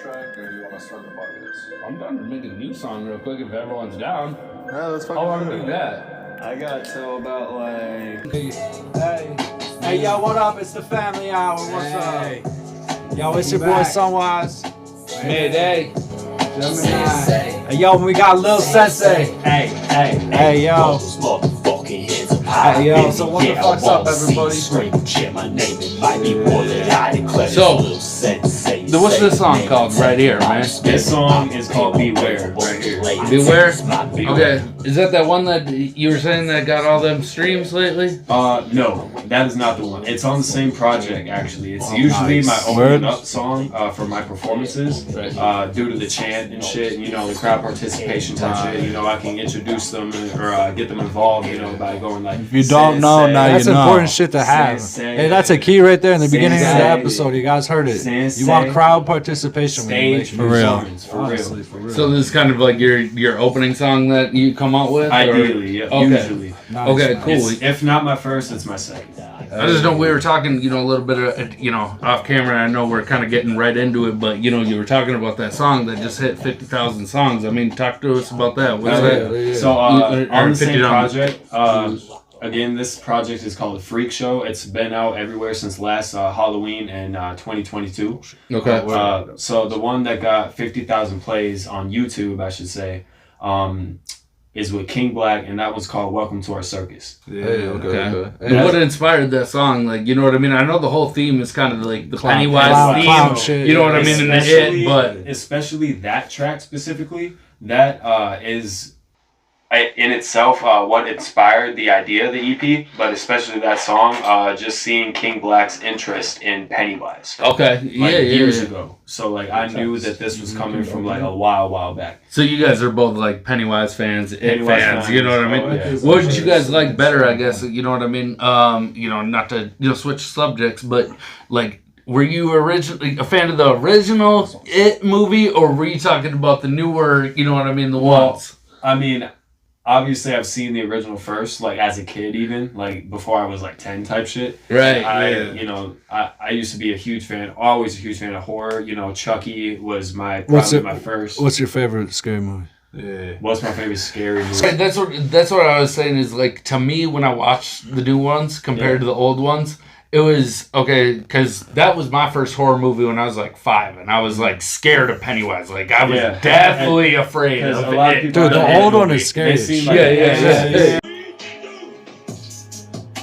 track, or do you want to start the podcast? I'm down to make a new song real quick if everyone's down. Yeah, let's fucking How long do do it. you got? I got till about like... Hey, yo, what up? It's the family hour. What's up? Yo, it's your boy Sunwise. Mayday. Hey, yo, we got Lil Censei. Hey, yo. Hey, yo, so what the fuck's up, everybody? So, what's this song called right here, man? This song is called Beware, right here. Beware? Okay, is that one that you were saying that got all them streams lately? No, that is not the one. It's on the same project, actually. It's usually my opening up song for my performances, due to the chant and shit, you know, the crowd participation type shit. You know, I can introduce them or get them involved, you know, by going like, if you don't know, now you know. That's important shit to have. Sensei. Hey, that's a key right there in the beginning of the Sensei. episode. You guys heard it. Sensei. You want crowd participation when you make Stage for real. Honestly, for real. So this is kind of like your opening song that you come out with? Ideally, yeah. Okay. Usually. Nice, Okay, nice. cool. If not my first, it's my second. I just know we were talking, you know, a little bit of, you know, off camera. I know we're kind of getting right into it, but, you know, you were talking about that song that just hit 50,000 songs. I mean, talk to us about that. What's that? So, on the same 50,000. project, again, this project is called Freak Show. It's been out everywhere since last Halloween in 2022. Okay. So the one that got 50,000 plays on YouTube, I should say, is with King Black, and that one's called Welcome to Our Circus. Yeah, okay. And what inspired that song? Like, you know what I mean? I know the whole theme is kind of like the Pennywise theme. Clown shit. You know what I mean? In the hit, but especially that track specifically, that is in itself what inspired the idea of the EP, but especially that song, just seeing King Black's interest in Pennywise. okay, Years ago. So like I knew that this was coming from like a while back. So you guys are both like Pennywise fans, Pennywise fans. You know what I mean? Oh, yeah. What did you guys like better? I guess you know what I mean. You know, not to switch subjects, but like. Were you originally a fan of the original It movie, or were you talking about the newer, you know what I mean, the ones? I mean, obviously I've seen the original first, like as a kid even, like before I was like 10 type shit. Right. I used to be a huge fan, always a huge fan of horror. You know, Chucky was my first. What's your favorite scary movie? Yeah. What's my favorite scary movie? Right, that's what I was saying is like, to me, when I watched the new ones compared to the old ones, it was okay because that was my first horror movie when I was like 5, and I was like scared of Pennywise. Like I was definitely afraid of a lot of it. people Dude, the old one is scary. Yeah.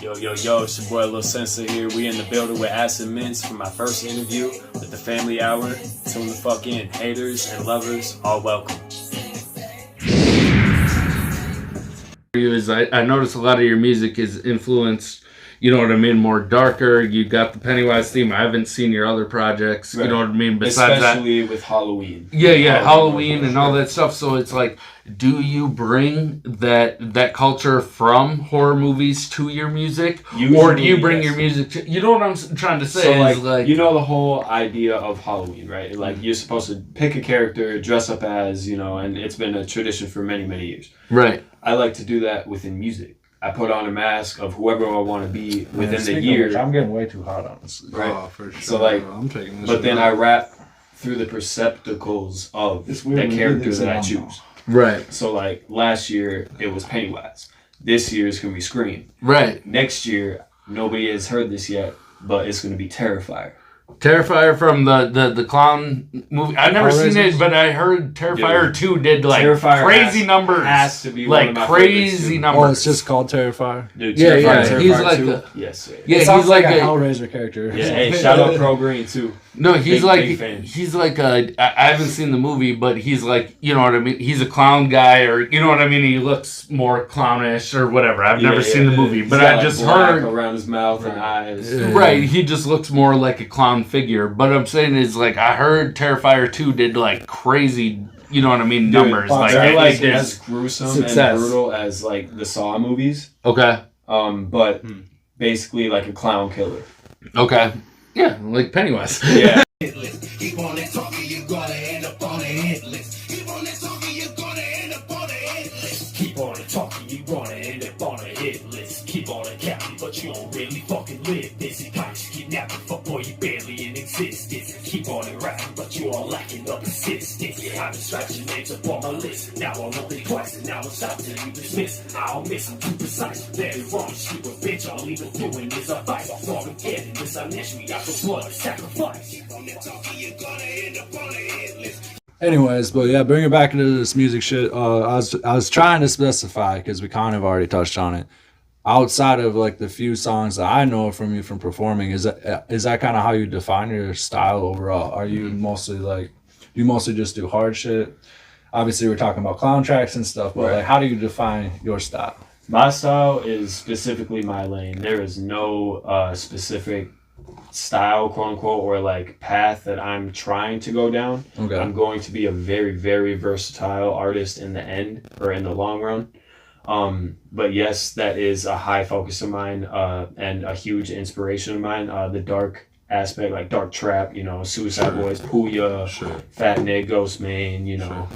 Yo, it's your boy Lil Censei here. We in the building with Acid Mints for my first interview with the Family Hour. Tune the fuck in. Haters and lovers, all welcome. I noticed a lot of your music is influenced, you know what I mean, more darker. You got the Pennywise theme. I haven't seen your other projects, you know what I mean, besides especially with Halloween. Halloween and all that stuff. So it's like, do you bring that culture from horror movies to your music? Usually, or do you bring your music to, you know what I'm trying to say? So is like, you know the whole idea of Halloween, right? Like you're supposed to pick a character, dress up as, you know, and it's been a tradition for many years. Right. I like to do that within music. I put on a mask of whoever I want to be within the year. I'm getting way too hot, honestly. Right. Oh, for sure. So like, I'm taking this. but then I rap through the percepticles of the character that I choose. Right. So like last year it was Pennywise. This year it's gonna be Scream. Right. Next year nobody has heard this yet, but it's gonna be Terrifier. Terrifier from the clown movie. I've never seen it, but I heard Terrifier 2 did like Terrifier crazy numbers. Has to be like one of my crazy numbers. Oh, it's just called Terrifier. Dude, Yeah, Terrifier he's like 2. a- Yes. Yeah, It sounds he's like a a Hellraiser character. Yeah, hey, shout out Pro Green too. no, he's big fan. he's like a. I haven't seen the movie, but he's like, you know what I mean. He's a clown guy, or you know what I mean. He looks more clownish or whatever. I've never seen the movie, but I just heard around his mouth and eyes. right. He just looks more like a clown figure. But I'm saying is like I heard Terrifier 2 did like crazy. You know what I mean? Numbers Dude, like they're it like did as gruesome success. and brutal as like the Saw movies. Okay. But basically like a clown killer. Okay. Yeah, like Pennywise. Yeah. Keep on it talking, you're gonna end up on a hit list. Keep on it talking, you're gonna end up on a hit list. Keep on it talking, you're gonna end up on a hit list. Keep on it counting, but you don't really fucking live this. Pipes keep napping, fuck boy, you barely in existence. Keep on it rapping, but you all like stacking up assistance. I've been scratching names up on my list. Now I'll look it twice, and now I'm stopped till you dismiss. I'll miss, I'm too precise. Very wrong, shoot a bitch. All even doing is a vice. Wrong again, this I miss me. I for blood, sacrifice. Keep on that talking, you're gonna end up on a hit list. Anyways, but yeah, bring it back into this music shit. I was trying to specify because we kind of already touched on it. Outside of like the few songs that I know from you from performing, is that kind of how you define your style overall? Are you mostly like, you mostly just do hard shit? Obviously, we're talking about clown tracks and stuff, but like, how do you define your style? My style is specifically my lane. There is no specific style, quote unquote, or like path that I'm trying to go down. Okay. I'm going to be a very, very versatile artist in the end or in the long run. But yes, that is a high focus of mine and a huge inspiration of mine. The dark aspect, like dark trap, you know, Suicide Boys, Puya, Fat Nick, Ghost Mane, you know,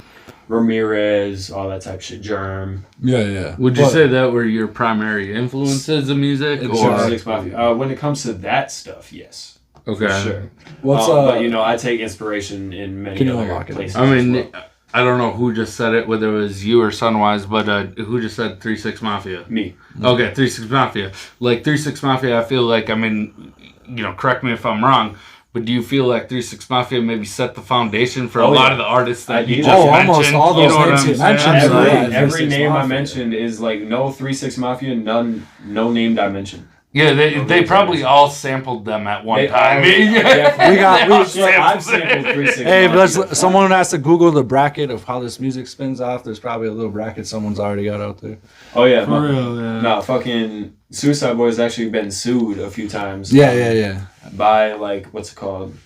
Ramirez, all that type of shit, Germ. Yeah. Would you say that were your primary influences of music? Or when it comes to that stuff, yes. Okay. For sure. But you know, I take inspiration in many other places. I mean, I don't know who just said it, whether it was you or Sunwise, but who just said 3 6 Mafia? Me. Okay, 3 6 Mafia. Like 3 6 Mafia, I feel like, I mean, you know, correct me if I'm wrong, but do you feel like 3 6 Mafia maybe set the foundation for a lot of the artists that you just mentioned? Almost all those names you mentioned. Every name I mentioned is like no 3 6 Mafia, no named I mentioned. Yeah, they probably all sampled them at one time. I've sampled 3 6 Hey, Mafia. but someone has to Google the bracket of how this music spins off. There's probably a little bracket someone's already got out there. Oh yeah, for real. Yeah. Nah, fucking Suicide Boys actually been sued a few times. Yeah. By like what's it called?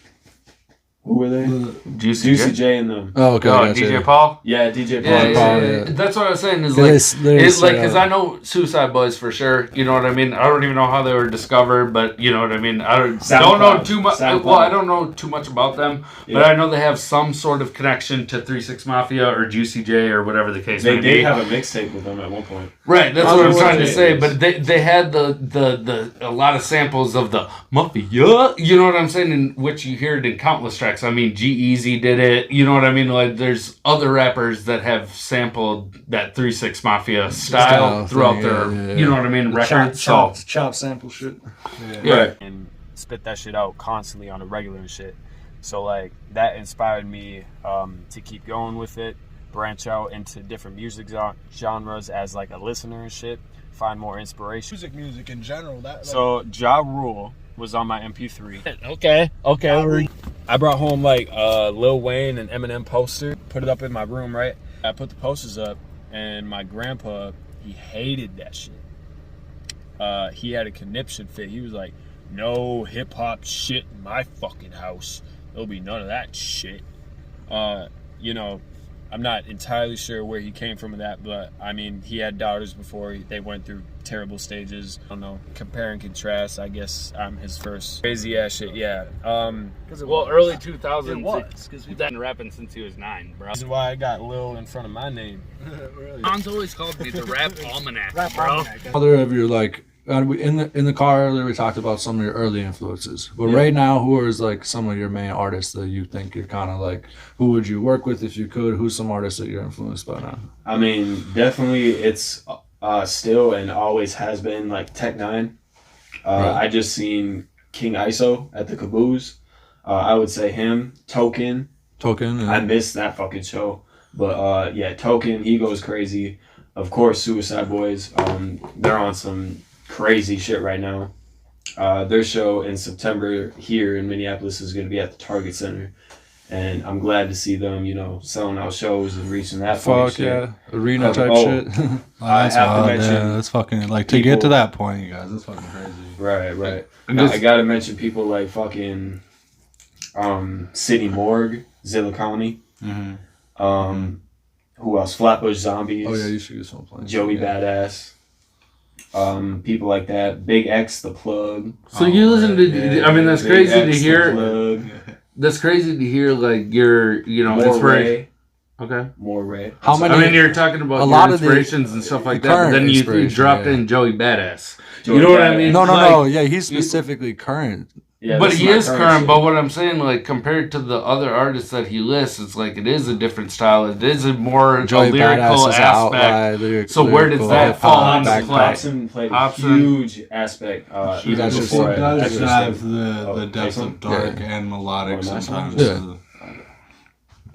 Who were they? Juicy J and them. Oh, okay. DJ Paul? Yeah, DJ Paul. Yeah. That's what I was saying is like, because I know Suicide Boys for sure. You know what I mean? I don't even know how they were discovered, but you know what I mean? I don't know too much. Well, I don't know too much about them, but I know they have some sort of connection to 3 6 Mafia or Juicy J or whatever the case may be. They did have a mixtape with them at one point. Right, that's what I'm trying to say. But they had a lot of samples of the Mafia. You know what I'm saying? In which you hear it in countless tracks. I mean, G-Eazy did it. You know what I mean? Like, there's other rappers that have sampled that 3 6 Mafia style throughout their, you know what I mean, records. Chop sample shit. Yeah. Right. And spit that shit out constantly on a regular and shit. So, like, that inspired me to keep going with it, branch out into different music genres as, like, a listener and shit, find more inspiration. Music in general. So, Ja Rule was on my MP3. Okay. I brought home like Lil Wayne and Eminem poster, put it up in my room, right? I put the posters up, and my grandpa, he hated that shit. He had a conniption fit. He was like, no hip hop shit in my fucking house. There'll be none of that shit. You know, I'm not entirely sure where he came from with that, but I mean, he had daughters before they went through terrible stages. I don't know, compare and contrast. I guess I'm his first crazy ass shit. Yeah. Well, early 2000s. It was because we've been rapping since he was 9, bro. This is why I got Lil in front of my name. Really? Don's always called me the rap almanac, bro. Other of your like. In the car earlier, we talked about some of your early influences. But right now, who is like some of your main artists that you think you're kind of like? Who would you work with if you could? Who's some artists that you're influenced by now? I mean, definitely it's still and always has been like Tech Nine. I just seen King ISO at the Caboose. I would say him. Token. Yeah. I missed that fucking show. But yeah, Token, he goes crazy. Of course, Suicide Boys. They're on some crazy shit right now. Their show in September here in Minneapolis is going to be at the Target Center, and I'm glad to see them, you know, selling out shows and reaching that point. Fuck yeah, arena type shit. I have to mention, that's fucking like to get to that point, you guys. That's fucking crazy. Right. I gotta mention people like fucking City Morgue, Zilla County. Who else? Flatbush Zombies. Oh yeah, you should get some playing. Joey Badass. People like that. Big X, The Plug. So you listen to, I mean, that's Big crazy X, to hear. That's crazy to hear, like, your, you know, inspiration. Okay. More Ray. How many? I mean, you're talking about a lot of inspirations and stuff like that, but then you dropped in Joey Badass. You know what I mean? No. Yeah, he's specifically current. Yeah, but this he my is current. shit. But what I'm saying, like compared to the other artists that he lists, it's like it is a different style. It is a more Joey a lyrical Badass is aspect. So where does that fall into play? Hobson played a huge aspect. Even That's just- before It does Extra have Step. the depth Jason? of dark Yeah. and melodic Oh, nice. sometimes. Yeah.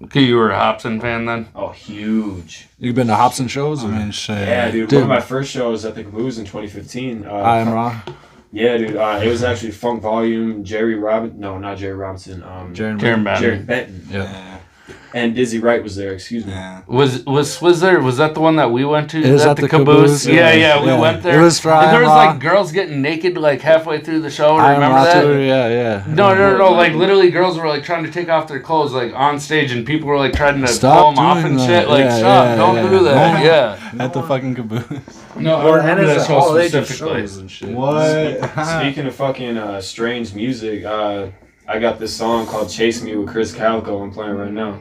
Okay, you were a Hobson fan then? Oh, huge. You've been to Hobson shows? I mean, shit. Yeah, dude. Dude. One of my first shows at the Caboose in 2015. I am wrong. Yeah, dude. It was actually Funk Volume, Jerry Robinson. No, not Jerry Robinson. Jaron Karen Batten. Jared Benton. Yeah. Yeah. And Dizzy Wright was there. Excuse me. Yeah. Was there? Was that the one that we went to? It was at the Caboose, Yeah, yeah. we Yeah. went there. It was for And there was I Am like girls getting naked like halfway through the show. I am Remember that? Too, yeah. No. Like literally, girls were like trying to take off their clothes like on stage, and people were like trying to Stop pull them off doing and that. shit. Like, Yeah, stop! yeah, Don't yeah. do that. Yeah. At the fucking caboose. No, I remember that show all ages specifically. shows and shit. What? Speaking of fucking strange music, I got this song called "Chase Me" with Chris Calico. I'm playing right now,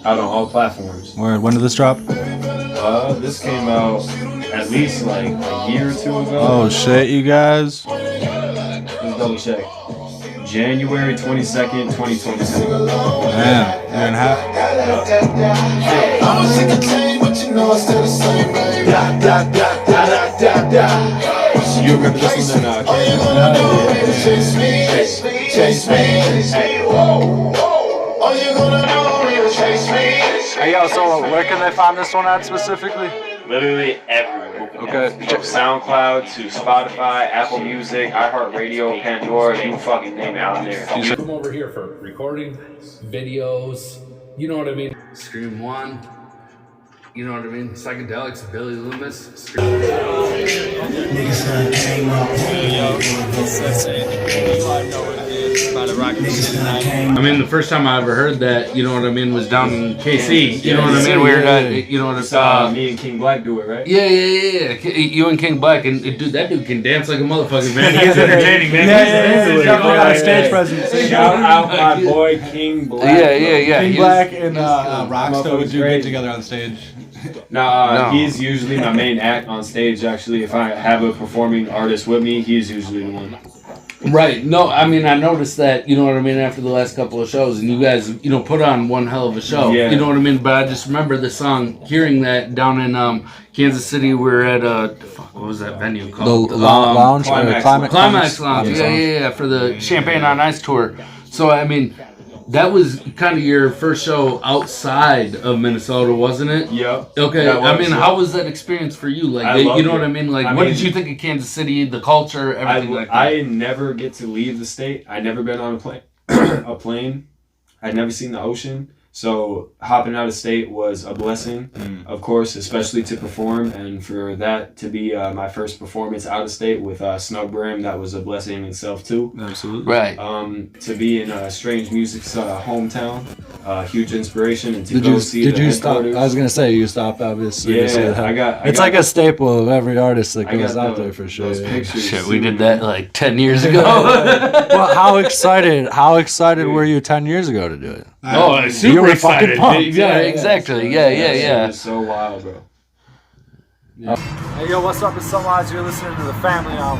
out on all platforms. Word. When did this drop? This came out at least like a year or two ago. Oh shit, you guys. Let's double check. January 22nd, 2022. Damn. Year and a half. I'm a sick of change, but you know I still the same, baby. Da da da da da da. You remember this one then? All you gonna do is chase me, chase me. Whoa, whoa. All you gonna do is chase me. Hey, yo, so where can they find this one at specifically? Literally everywhere. Okay. From SoundCloud to Spotify, Apple Music, iHeartRadio, Pandora, you fucking name it out there. Come over here for recording, videos. You know what I mean? Stream One. You know what I mean? Psychedelics, Billy Loomis. I mean, the first time I ever heard that, you know what I mean, was down in KC. You know what I mean? We were, you know what I'm Me and King Black do it, right? Yeah. You and King Black, and dude, that dude can dance like a motherfucker, man. He's entertaining, man. He's Definitely stage presence. Shout out my boy King Black. Yeah. King He's- Black and Rockstar would do great. good together on stage. No. No. He's usually my main act on stage, actually. If I have a performing artist with me, he's usually the one. Right. No, I mean, I noticed that, you know what I mean, after the last couple of shows, and you guys, you know, put on one hell of a show. Yeah. You know what I mean? But I just remember the song, hearing that down in Kansas City. We were at, what was that venue called? The lounge or Climax Climax Lounge. Yeah, for the Champagne on Ice tour. So, I mean, that was kind of your first show outside of Minnesota, wasn't it? Yep. Okay, That I was, mean, yeah. how was that experience for you? Like, I you loved know what it. I mean? Like, I what mean- did you think of Kansas City, the culture, everything like that? I never get to leave the state. I never been on a plane. a plane. I'd never seen the ocean. So hopping out of state was a blessing, of course, especially to perform. And for that to be my first performance out of state with Snug Brim, that was a blessing in itself too. Absolutely. Right. To be in Strange Music's hometown, huge inspiration. And to Did go you see the stop? I headquarters. was gonna say you stopped obviously. to see Yeah, that. I It's got like a staple of every artist that I got goes out the- there for sure. those yeah. pictures. Shit, we did that like 10 years ago. Well, how excited were you 10 years ago to do it? Oh, You super were fucking excited. pumped. Yeah, exactly. Yeah. It was so wild, bro. Hey yo, what's up? It's Sunrise. You're listening to the Family Hour.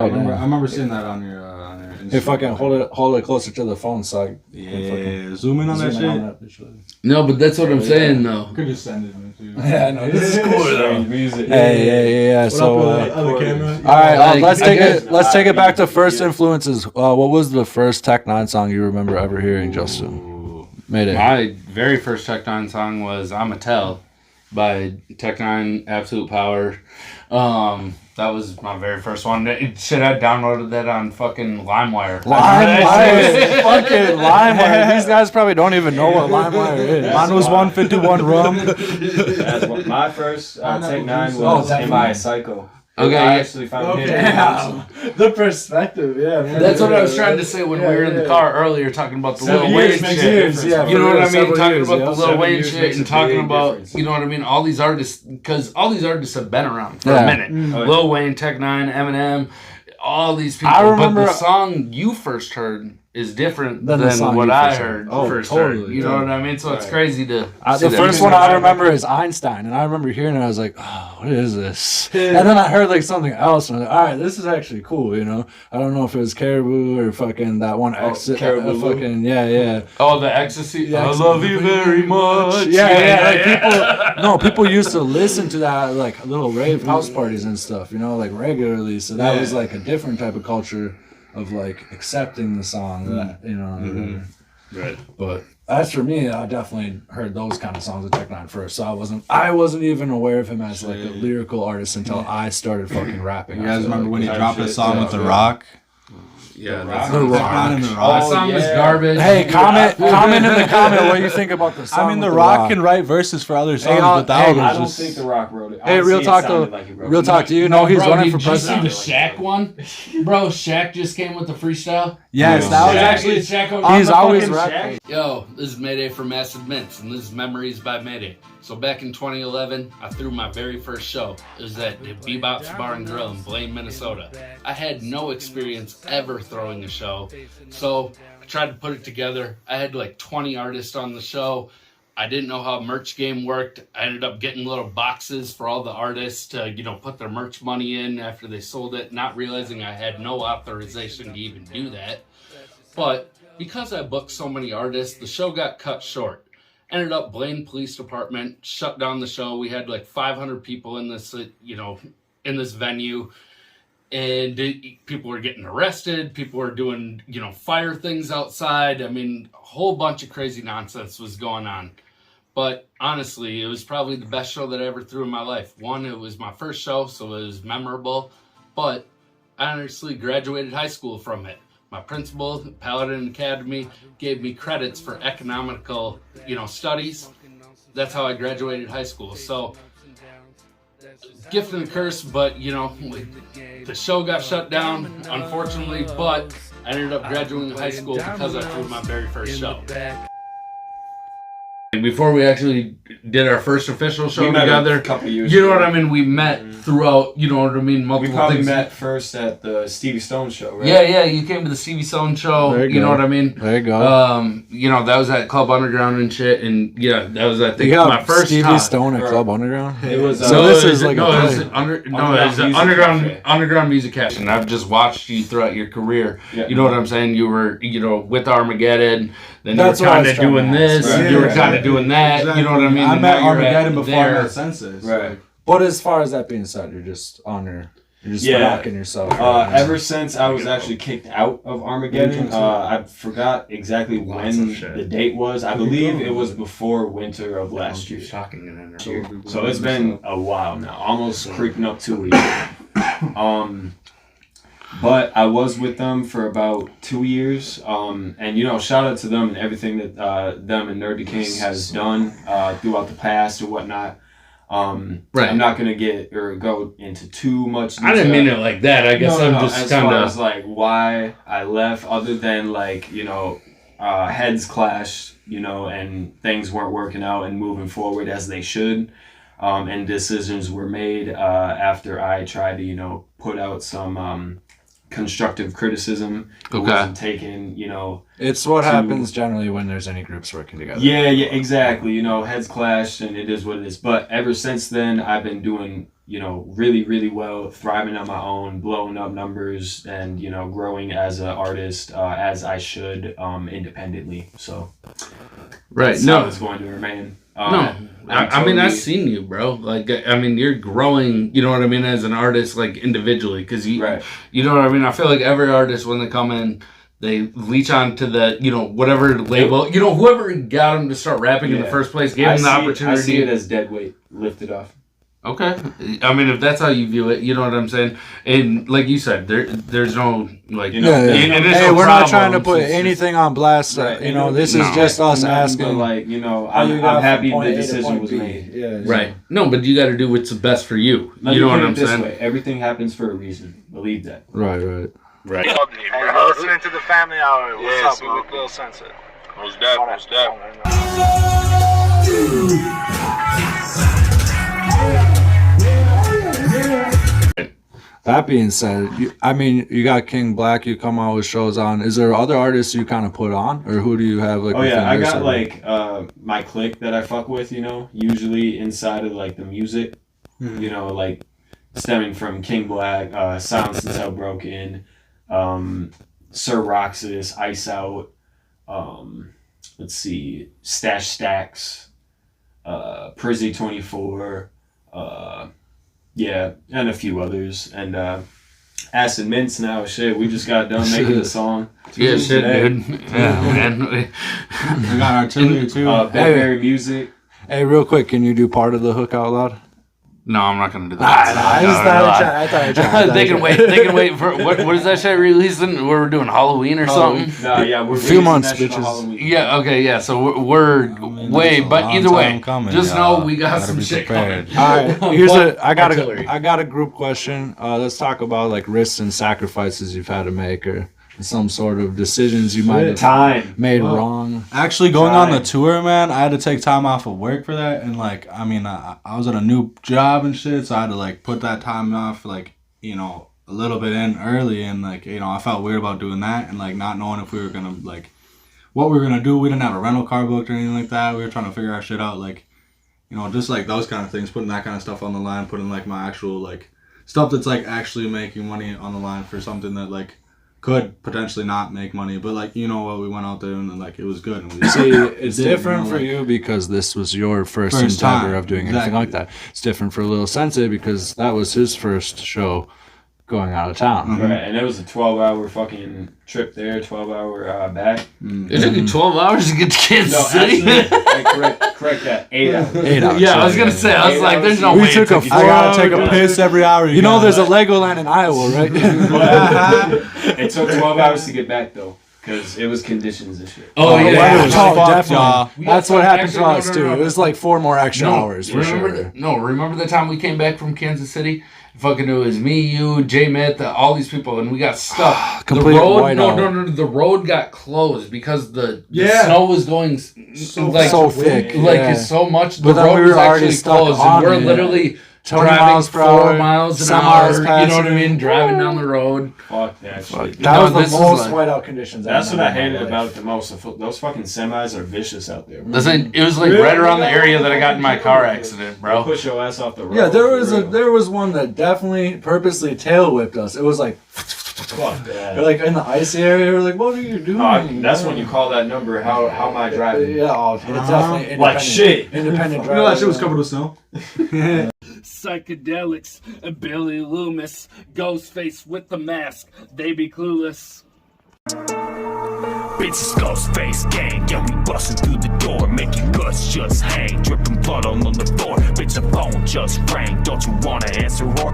I remember seeing that on your Hey, fucking hold it closer to the phone, so Yeah, zoom in on that shit. No, but that's what I'm saying, though. Could just send it to you. Yeah, no, this is cool Strange music. Yeah. So, other camera. all right, Like, let's I take guess- it. Let's take it back to first influences. What was the first Tech Nine song you remember ever hearing, Justin? Made it. My very first Tech Nine song was "I'ma Tell" by Tech Nine, Absolute Power. That was my very first one. Shit, I downloaded that on fucking LimeWire. Fucking LimeWire. These guys probably don't even know what LimeWire is. Mine was 151 rum. That's what my first Tech Nine was M.I. Psycho. Okay, I yeah. actually found him. The perspective, yeah. That's what I was trying to say when we were in the car earlier, talking about the Lil Wayne shit. yeah. You know what I mean? Several Talking years, about yeah. the Lil 7 Wayne years shit makes and a talking big about, difference. you know what I mean? All these artists, because all these artists have been around for Yeah. a minute. Oh, yeah. Lil Wayne, Tech Nine, Eminem, all these people. I remember- But the song you first heard is different Than than the song what you I first heard heard. Oh, first totally, heard. You know what I mean? So it's crazy to see the that. first one I remember is Einstein, and I remember hearing it. I was like, "Oh, what is this?" And then I heard like something else, and I was like, "All right, this is actually cool." You know, I don't know if it was Caribou or fucking that one exit. Fucking yeah. Oh, the ecstasy. Yeah, I love you very much. Like people used to listen to that like little rave house parties and stuff. You know, like regularly. So that was like a different type of culture of like accepting the song. That you know. Right. But as for me, I definitely heard those kind of songs of Tech Nine first, so I wasn't even aware of him as like a lyrical artist until I started fucking rapping. You guys remember when he dropped a song with The yeah. Rock? Yeah, The that's Rock. that song was garbage. Hey, comment in the comment what you think about the song. I mean, with The Rock can write verses for other songs, but that one I was don't just... think The Rock wrote it. Hey, Honestly, real talk it though. sounded like he wrote Real it. talk. Do you know he's running for Did you see president? the Shaq one? Bro, Shaq just came with the freestyle. Yes, that was actually. Shaq He's always fucking rapping. Yo, this is Mayday from Massive Mints, and this is Memories by Mayday. So back in 2011, I threw my very first show. It was at the Bebop's Bar and Grill in Blaine, Minnesota. I had no experience ever throwing a show, so I tried to put it together. I had like 20 artists on the show. I didn't know how merch game worked. I ended up getting little boxes for all the artists to, put their merch money in after they sold it, not realizing I had no authorization to even do that. But because I booked so many artists, the show got cut short. Ended up Blaine Police Department shut down the show. We had like 500 people in this, in this venue, and people were getting arrested. People were doing, fire things outside. I mean, a whole bunch of crazy nonsense was going on. But honestly, it was probably the best show that I ever threw in my life. One, it was my first show, so it was memorable. But I honestly graduated high school from it. My principal, Paladin Academy, gave me credits for economical, studies. That's how I graduated high school. So, gift and a curse, but, the show got shut down, unfortunately, but I ended up graduating high school because I threw my very first show. Before we actually did our first official show together, a couple years you know what I mean? We met throughout, multiple We probably things. met first at the Stevie Stone show, right? Yeah, you came to the Stevie Stone show, you know what I mean? There you go. That was at Club Underground and shit, and that was, I think, my first Stevie time. Stone at Club Underground? It was, so this is like Underground Music Cafe. And I've just watched you throughout your career. Yeah. You know what I'm saying? You were, with Armageddon, then That's you were what I kind was of doing trying to this, ask. and you were kind of doing that, you know what I mean? I And met now you're Armageddon at before I there. met Sensei. Right. But as far as that being said, you're just rocking yourself. Ever since I was actually kicked out of Armageddon, I forgot exactly when the date was. I believe it was before winter of last year. So it's been a while now, almost creeping up 2 years. But I was with them for about 2 years, and shout out to them and everything that them and Nerdy King has done throughout the past or whatnot. Right. I'm not gonna go into too much detail. I didn't mean it like that. I guess I'm just as kind far of as like why I left, other than like heads clashed, and things weren't working out and moving forward as they should, and decisions were made after I tried to put out some constructive criticism. It wasn't taken, it's what happens generally when there's any groups working together. Yeah, exactly. Heads clashed, and it is what it is. But ever since then, I've been doing, really, really well, thriving on my own, blowing up numbers, and, growing as an artist as I should independently. So, that's how it's going to remain. I've seen you, bro. Like, you're growing, you know what I mean, as an artist, like, individually. Because, you know what I mean? I feel like every artist, when they come in, they leech on to the, whatever label, whoever got them to start rapping in the first place, gave them the opportunity. I see it as dead weight lifted off. Okay. If that's how you view it, you know what I'm saying? And like you said, there's no, like, hey, we're not trying to put anything on blast. This is just us asking. But, I'm happy the decision was made. Yeah, right. No, but you got to do what's the best for you. Let you know me what put I'm it this saying? way. Everything happens for a reason. Believe that. Right. Right. Hey, you're listening to the Family Hour. What's up, with Lil Censei? What's that? That being said, you got King Black. You come out with shows on. Is there other artists you kind of put on, or who do you have like? Oh yeah, I got circle? like my clique that I fuck with. Usually inside of like the music. Like stemming from King Black, Silence Until Broken, Sir Roxas, Ice Out. Let's see, Stash Stacks, Prizzy 24. Yeah, and a few others, and Acid Mints now. Shit, we just got done making the song. Yeah, shit, dude. Yeah, man. We got artillery too. Bedberry Music. Hey, real quick, can you do part of the hook out loud? No, I'm not gonna do that. I thought I tried. They can wait. They can wait for what is that shit releasing? We're doing Halloween or something. No, yeah, we're a few months, that shit on bitches. Halloween. Yeah. Okay. Yeah. So we're way, but either way, just know we got Gotta some be shit prepared. coming. All right, Artillery. I got a group question. Let's talk about like risks and sacrifices you've had to make, or some sort of decisions you might have made wrong. Actually, going on the tour, man, I had to take time off of work for that, and like, I mean, I was at a new job and shit, so I had to like put that time off, like, a little bit in early, and like, I felt weird about doing that, and like not knowing if we were gonna like what we were gonna do. We didn't have a rental car booked or anything like that. We were trying to figure our shit out, like, just like those kind of things, putting that kind of stuff on the line, putting like my actual like stuff that's like actually making money on the line for something that like could potentially not make money, but like what we went out there and like it was good. And we See, it's different for you because this was your first endeavor time of doing anything like that. It's different for Lil Censei because that was his first show going out of town. Mm-hmm. Right, and it was a 12-hour fucking trip there, 12-hour back. It took you 12 hours to get to Kansas City. Correct that. 8 hours. 8 hours. Yeah, I was gonna say. I was like, "There's no We way." took a I gotta take a piss every hour. there's a Legoland in Iowa, right? It took 12 hours to get back though, because it was conditions and shit. Oh yeah, weather was fucked, definitely. y'all. That's what happened to Actually, us no, too. no. It was like 4 more extra hours for sure. Remember the time we came back from Kansas City? Fucking, it was me, you, J Myth, all these people, and we got stuck. Complete the road, whiteout. the road got closed because the snow was going So thick, so much. The But then road we were was already actually stuck closed, on and we're it. literally 20 driving miles per 4 hour, miles an some hour. miles You know what I passing. mean? Driving down the road. Fuck that shit. That was this the is most like- whiteout conditions. That's I've what I ever had in hated my about life. it the most. Those fucking semis are vicious out there. It was like right around the area that I got in my car accident, They'll bro. push your ass off the road. Yeah, there for was one that definitely purposely tail whipped us. It was like Fuck that. we're like in the icy area. We're like, what are you doing? That's when you call that number. How am I driving? Yeah, it's definitely independent. Like shit. Independent You know that shit was driving. covered with snow. Psychedelics and Billy Loomis, Ghostface with the mask, they be clueless. Bitches Ghostface gang, yeah we bustin' through the door, making guts just hang, dripping blood all on the floor. Bitch, the phone just rang, don't you wanna answer or?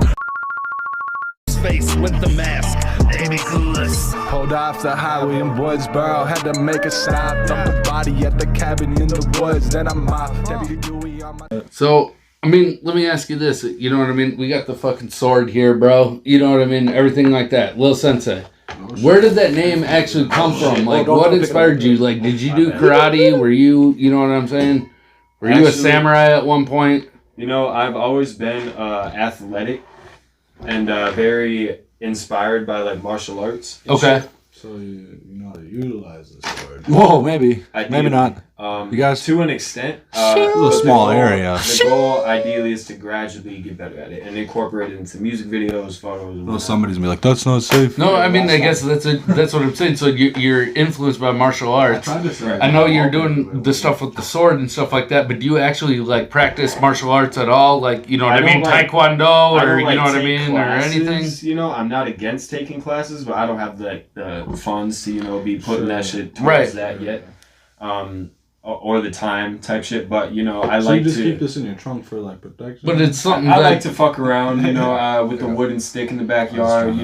Face with the mask, they be clueless. Pulled off the highway in Woodsboro, had to make a stop. Dump a body at the cabin in the woods, then I'm out. Deputy Dewey on my. So, I mean, let me ask you this. You know what I mean? We got the fucking sword here, bro. You know what I mean? Everything like that. Lil Censei. Where did that name actually come from? Like, what inspired you? Like, did you do karate? Were you know what I'm saying? Were you a samurai at one point? I've always been athletic and very inspired by like martial arts. and Okay. shit. So you know how to utilize this word. Whoa, maybe, I maybe do. not. You guys, to an extent, a little but small the goal- area. The goal, ideally, is to gradually get better at it and incorporate it into music videos, photos. Well, somebody's gonna be like, that's not safe. No, I mean, I guess that's what I'm saying. So you're influenced by martial arts. Right. I know you're doing the stuff with the sword and stuff like that, but do you actually like practice martial arts at all? Like, you know what I mean? don't like- Taekwondo I or don't, you like, know what I take mean? classes, Or anything? I'm not against taking classes, but I don't have the funds to be putting that shit towards Right. that yet, or the time type shit. But I So like you just to. keep this in your trunk for like protection. But it's something I that like to fuck around, with the wooden stick in the backyard.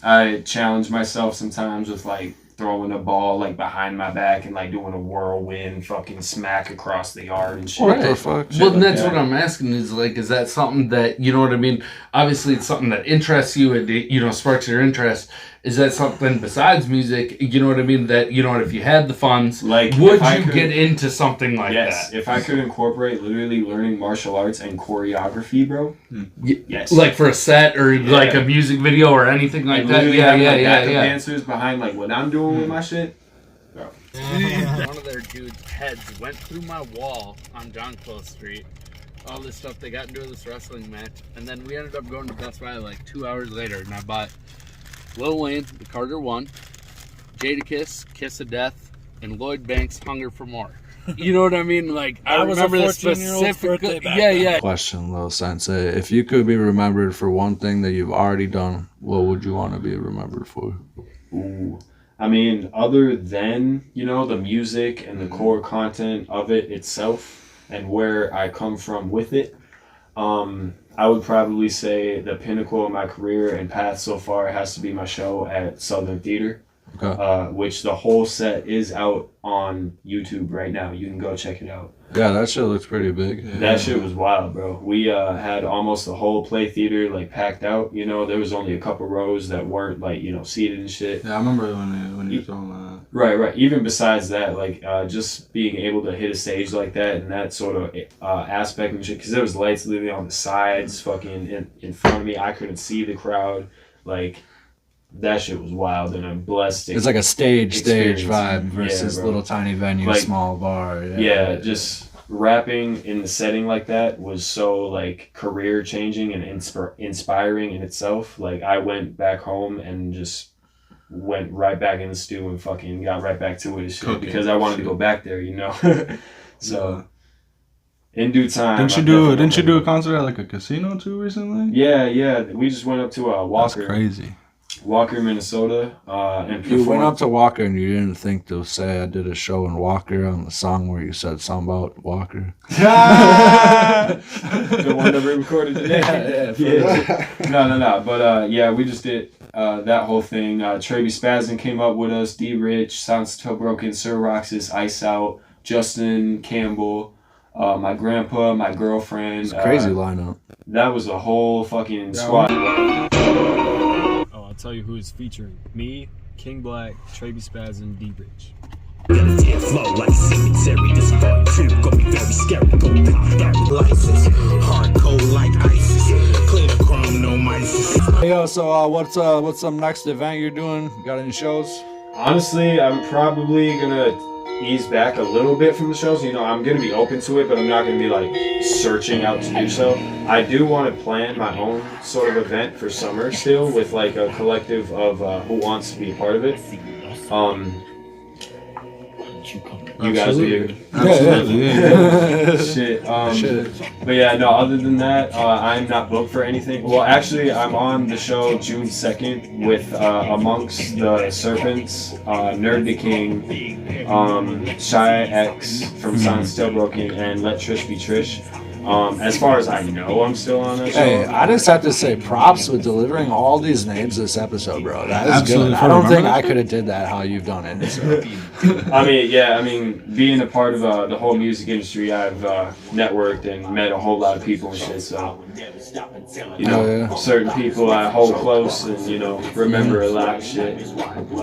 I challenge myself sometimes with like throwing a ball like behind my back and like doing a whirlwind fucking smack across the yard and shit. what the fuck? Well, like that's that. what I'm asking is like, is that something that, you know what I mean? Obviously, it's something that interests you and, sparks your interest. is that something besides music, you know what I mean, that, you know, if you had the funds, like, would you get into something like that? If I could incorporate literally learning martial arts and choreography, bro. Yes. Like for a set or like a music video or anything like that. Yeah. Dancers behind like what I'm doing with my shit. Bro. One of their dudes' heads went through my wall on John Close Street. All this stuff, they got into this wrestling match, and then we ended up going to Best Buy like 2 hours later, and I bought Lil Wayne, The Carter One, Jadakiss, Kiss of Death, and Lloyd Banks' Hunger for More. You know what I mean? Like, I remember the specific. Yeah. Question, Lil Censei. If you could be remembered for one thing that you've already done, what would you want to be remembered for? Ooh. I mean, other than, you know, the music and the core content of it itself and where I come from with it, I would probably say the pinnacle of my career and path so far has to be my show at Southern Theater, which the whole set is out on YouTube right now. You can go check it out. Yeah, that shit looks pretty big. Yeah. That shit was wild, bro. We had almost the whole play theater like packed out. You know, there was only a couple rows that weren't like, you know, seated and shit. Yeah, I remember when you were talking about that. Right. Even besides that, like just being able to hit a stage like that and that sort of aspect and shit, because there was lights literally on the sides, fucking in front of me. I couldn't see the crowd. Like, that shit was wild, and I'm blessed. It's like a stage vibe versus little tiny venue, like, small bar. Yeah, just rapping in the setting like that was so like career changing and inspiring in itself. Like, I went back home and just went right back in the stew and fucking got right back to it and shit, because I wanted to go back there, you know. So in due time. Didn't you do a concert at like a casino too recently? Yeah. We just went up to Walker. That's crazy. Walker, Minnesota, and you went up to Walker and you didn't think to say I did a show in Walker on the song where you said something about Walker. The one that we recorded today. Yeah. No. But yeah, we just did that whole thing. Traby Spazin came up with us. D Rich, Sounds Still Broken, Sir Roxas, Ice Out, Justin Campbell, my grandpa, my girlfriend. It's a crazy lineup. That was a whole fucking squad. I'll tell you who is featuring. Me, King Black, Traby Spazin, D Rich. Flow like cemetery, this boy crew got me very scary. Go pop that license, hardcore like ISIS. Clear the chrome, no mice. Hey, yo, so what's some next event you're doing? You got any shows? Honestly, I'm probably gonna ease back a little bit from the shows. You know, I'm gonna be open to it, but I'm not gonna be like searching out to do so. I do want to plan my own sort of event for summer still, with like a collective of who wants to be a part of it. You guys are here. Absolutely. Yeah. Shit. But yeah, no, other than that, I'm not booked for anything. Well, actually, I'm on the show June 2nd with Amongst the Serpents, Nerd the King, Shy X from Sounds Still Broken, and Let Trish Be Trish. As far as I know, I'm still on that show. Hey, I just have to say props with delivering all these names this episode, bro. That is absolutely good. I don't think I could have did that how you've done it. So. I mean, being a part of the whole music industry, I've networked and met a whole lot of people and shit. So, you know, certain people I hold close and, you know, remember a lot of shit.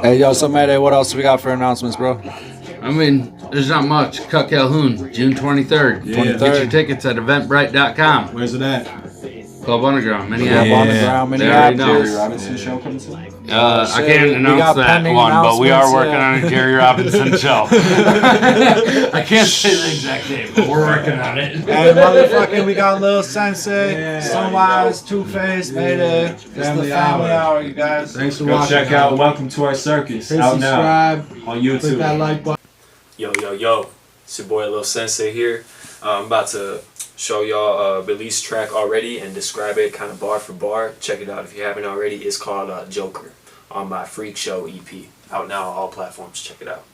Hey, yo, so Mayday, what else we got for announcements, bro? I mean, there's not much. Cut Calhoun, June 23rd. Yeah. Get your tickets at eventbrite.com. Where's it at? Club Underground, Minneapolis. Club Underground, Minneapolis. Jerry Robinson show coming soon? I can't announce that one, but we are working on a Jerry Robinson show. I can't say the exact name, but we're working on it. Hey, motherfucking, we got Lil Censei, Sunwise, Two-Face, Mayday. It's the family hour, you guys. Thanks for Go watching. check out Welcome to Our Circus. Hit Out now subscribe. on YouTube. Click that like button. Yo, it's your boy Lil Censei here. I'm about to show y'all a release track already and describe it kind of bar for bar. Check it out if you haven't already. It's called Joker on my Freak Show EP. Out now on all platforms. Check it out.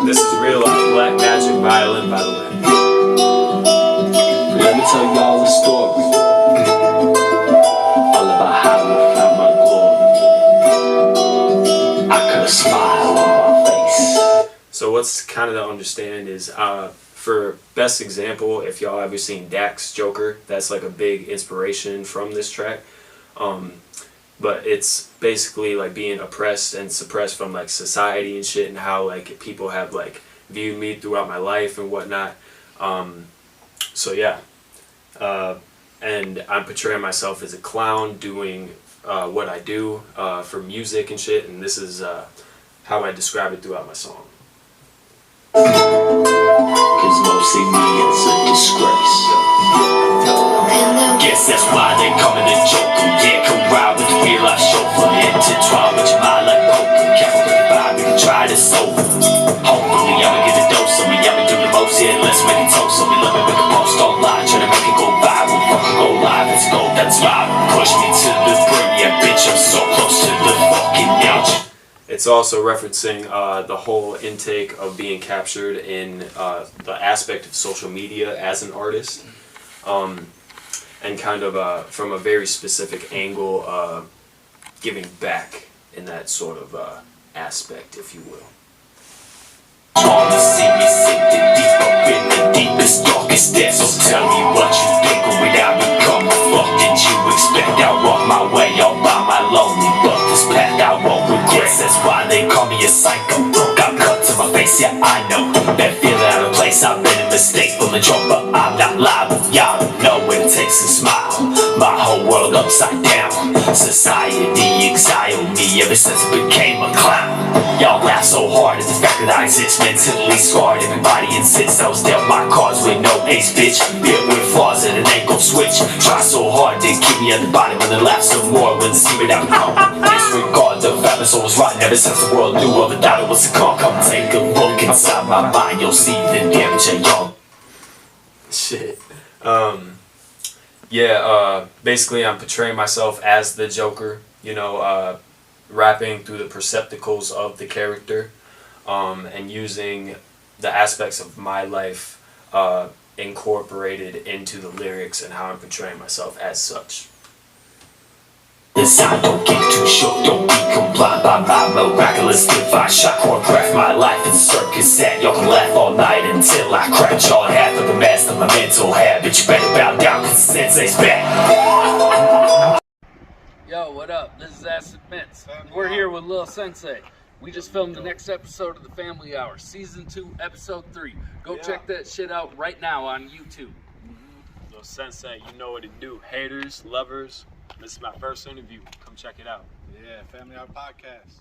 This is real Black Magic violin, by the way. Let me tell y'all a story, all about how I found my glory. I could have smiled on my face, what's kind of to understand is for best example, if y'all ever seen Dak's Joker, that's like a big inspiration from this track. But it's basically like being oppressed and suppressed from like society and shit, and how like people have like viewed me throughout my life and whatnot. So yeah, and I'm portraying myself as a clown doing what I do for music and shit, and this is how I describe it throughout my song. Cause most see me as a disgrace. Guess that's why they call me the Joker. Yeah, come ride with the real life chauffeur. Intertwine with your mind like poker. Careful with the vibe, you can try this over. Hopefully I'ma get a dose of me. I'ma do the most, yeah, let's make it toast. So we let me make a post online, try to make it go viral. Fucking go live, let's go, that's viral. Push me to the brim, yeah, bitch, I'm so close to the fucking edge. It's also referencing the whole intake of being captured in the aspect of social media as an artist, and kind of from a very specific angle, giving back in that sort of aspect, if you will. Wanna see me sinking deep up in the deepest, darkest depths. So tell me what you think of without becoming fucked. Did you expect I walk my way all by my lonely? But this path I won't regret. That's why they call me a psycho. Got cut to my face, yeah I know. That feeling out of place, I've been a mistake. Full of trouble, but I'm not liable. Y'all don't know what it takes to smile. My whole world upside down. Society exiled me ever since I became a clown. Y'all laugh so hard at the fact that I exist. Mentally scarred, everybody insists I was dealt my cards with no ace, bitch. Built with flaws and an ankle switch. Try so hard to keep me at the bottom and then laugh some more when the secret out. Disregard the fact my soul was rotten ever since the world knew of it. Thought it was a con. Come take a look inside my mind, you'll see the damage of y'all. Shit. Basically I'm portraying myself as the Joker, you know, rapping through the percepticles of the character, and using the aspects of my life incorporated into the lyrics and how I'm portraying myself as such. This I don't get too short, don't be compliant by my miraculous divine shot. Choreograph my life in circus set. Y'all can laugh all night until I crack. Y'all half of the master my mental habit. You better bow down cause the sensei's back. Yo, what up? This is Acid Mints. We're here with Lil Censei. We just filmed the next episode of The Family Hour, Season 2, Episode 3. Go check that shit out right now on YouTube. Lil Censei, you know what to do. Haters, lovers, this is my first interview. Come check it out. Yeah, Family Hour Podcast.